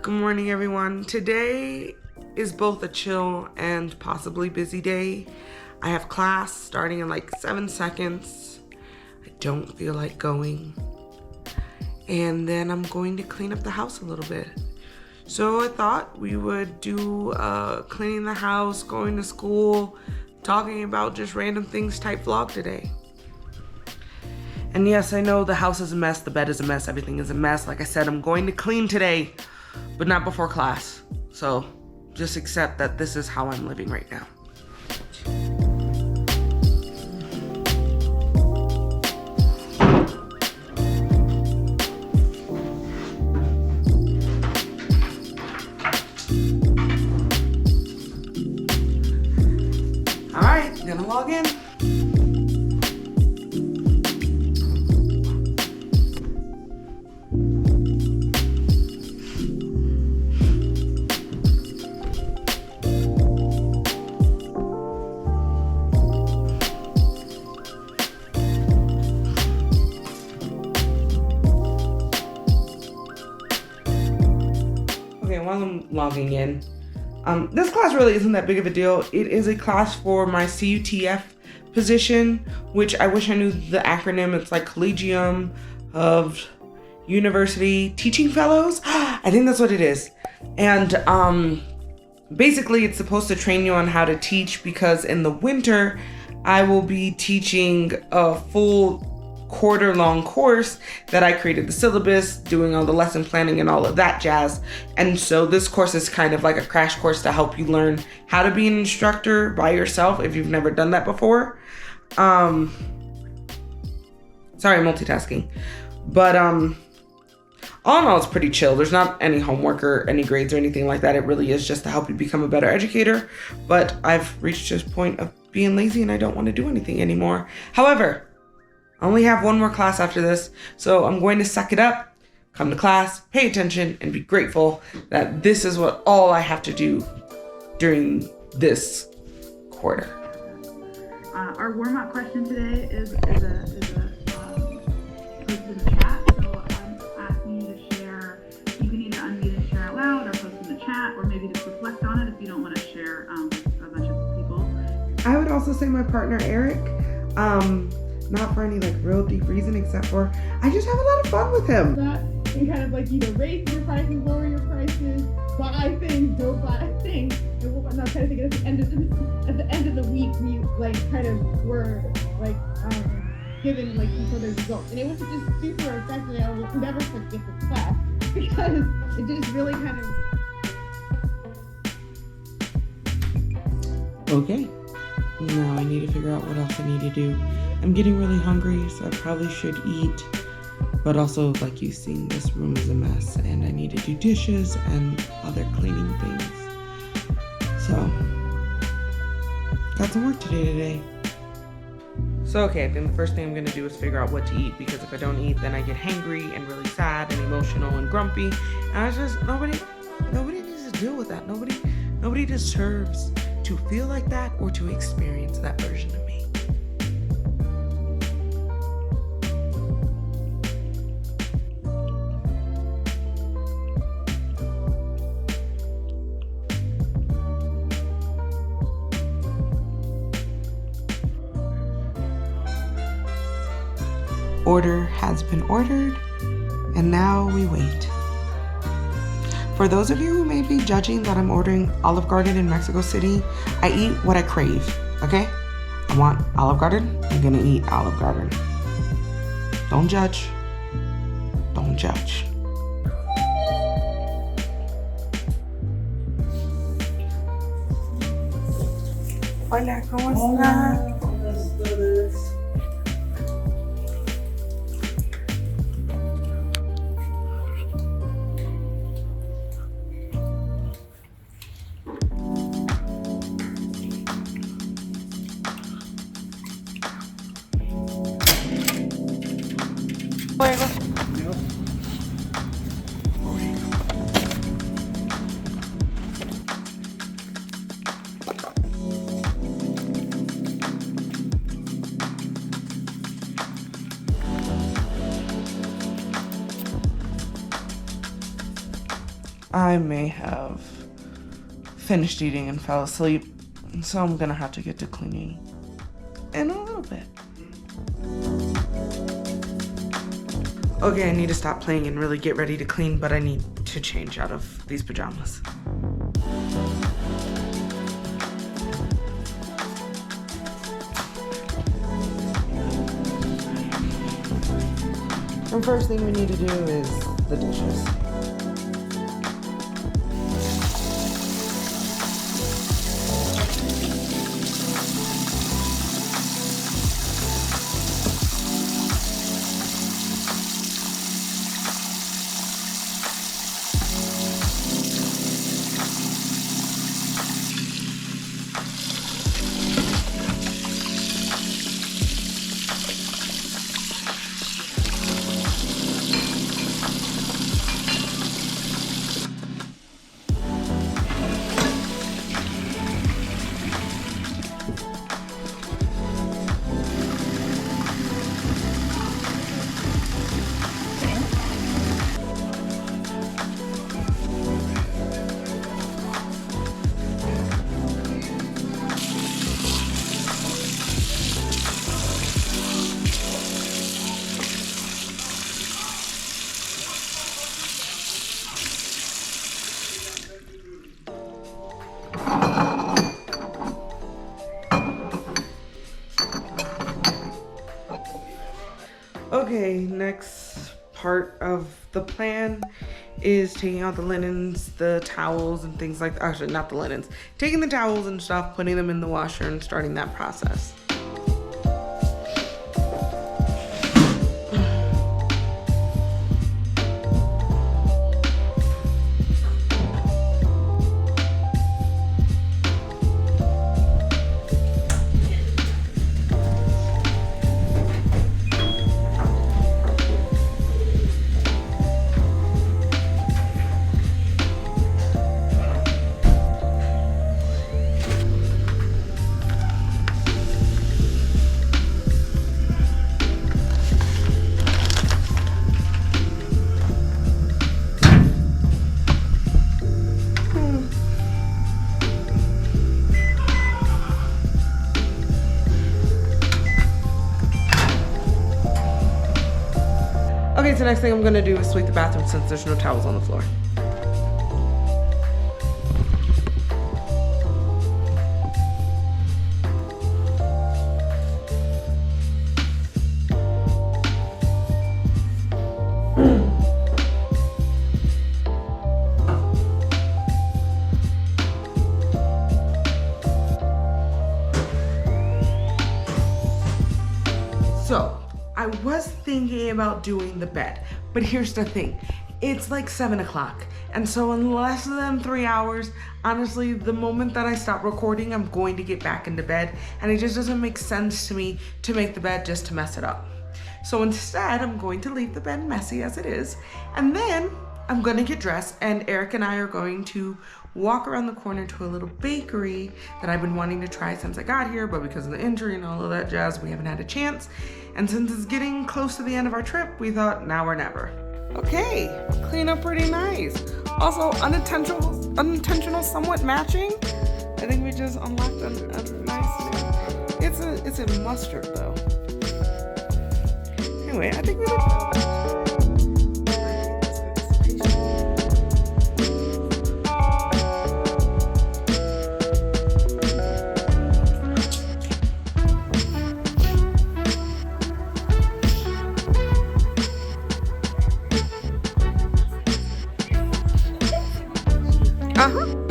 Good morning, everyone. Today is both a chill and possibly busy day. I have class starting in like 7 seconds. I don't feel like going. And then I'm going to clean up the house a little bit. So I thought we would do cleaning the house, going to school, talking about just random things type vlog today. And yes, I know the house is a mess, the bed is a mess, everything is a mess. Like I said, I'm going to clean today, but not before class. So just accept that this is how I'm living right now. All right, gonna log in. Okay, while I'm logging in, this class really isn't that big of a deal. It is a class for my CUTF position, which I wish I knew the acronym. It's like Collegium of University Teaching Fellows. I think that's what it is. And basically it's supposed to train you on how to teach, because in the winter I will be teaching a full quarter-long course that I created the syllabus, doing all the lesson planning and all of that jazz. And so this course is kind of like a crash course to help you learn how to be an instructor by yourself if you've never done that before. Sorry, multitasking. But all in all, it's pretty chill. There's not any homework or any grades or anything like that. It really is just to help you become a better educator. But I've reached this point of being lazy and I don't want to do anything anymore. However, I only have one more class after this, so I'm going to suck it up, come to class, pay attention, and be grateful that this is what all I have to do during this quarter. Our warm-up question today is posted in the chat, so I'm asking you to share. You can either unmute and share out loud, or post in the chat, or maybe just reflect on it if you don't want to share with a bunch of people. I would also say my partner Eric. Not for any like real deep reason, except for I just have a lot of fun with him. That and kind of like either raise your prices, lower your prices, buy things, don't buy things. And what I'm not trying to think at the end of the week we like kind of were like given like each other's results, and it was just super effective. I will never forget this class because it just really kind of. Okay. Now I need to figure out what else I need to do. I'm getting really hungry, so I probably should eat. But also, like you've seen, this room is a mess, and I need to do dishes and other cleaning things. So, got some work to do today. So, okay, I think the first thing I'm gonna do is figure out what to eat, because if I don't eat, then I get hangry and really sad and emotional and grumpy. And I just, nobody needs to deal with that. Nobody deserves to feel like that or to experience that version of me. Order has been ordered, and now we wait. For those of you who may be judging that I'm ordering Olive Garden in Mexico City, I eat what I crave, okay? I want Olive Garden, I'm gonna eat Olive Garden. Don't judge. Don't judge. Hola, ¿cómo estás? I may have finished eating and fell asleep, so I'm gonna have to get to cleaning in a little bit. Okay, I need to stop playing and really get ready to clean, but I need to change out of these pajamas. And first thing we need to do is the dishes. Okay, next part of the plan is taking out the linens, the towels, and things like that. Actually, not the linens. Taking the towels and stuff, putting them in the washer, and starting that process. Okay, so next thing I'm gonna do is sweep the bathroom since there's no towels on the floor. So, I was thinking about doing the bed, but here's the thing. It's like 7 o'clock, and so in less than 3 hours, honestly, the moment that I stop recording, I'm going to get back into bed, and it just doesn't make sense to me to make the bed just to mess it up. So instead, I'm going to leave the bed messy as it is, and then I'm gonna get dressed, and Eric and I are going to walk around the corner to a little bakery that I've been wanting to try since I got here, but because of the injury and all of that jazz, we haven't had a chance. And since it's getting close to the end of our trip, we thought now or never. Okay, clean up pretty nice. Also, unintentional somewhat matching. I think we just unlocked a nice, it's a mustard though. Anyway, I think we look Uh-huh.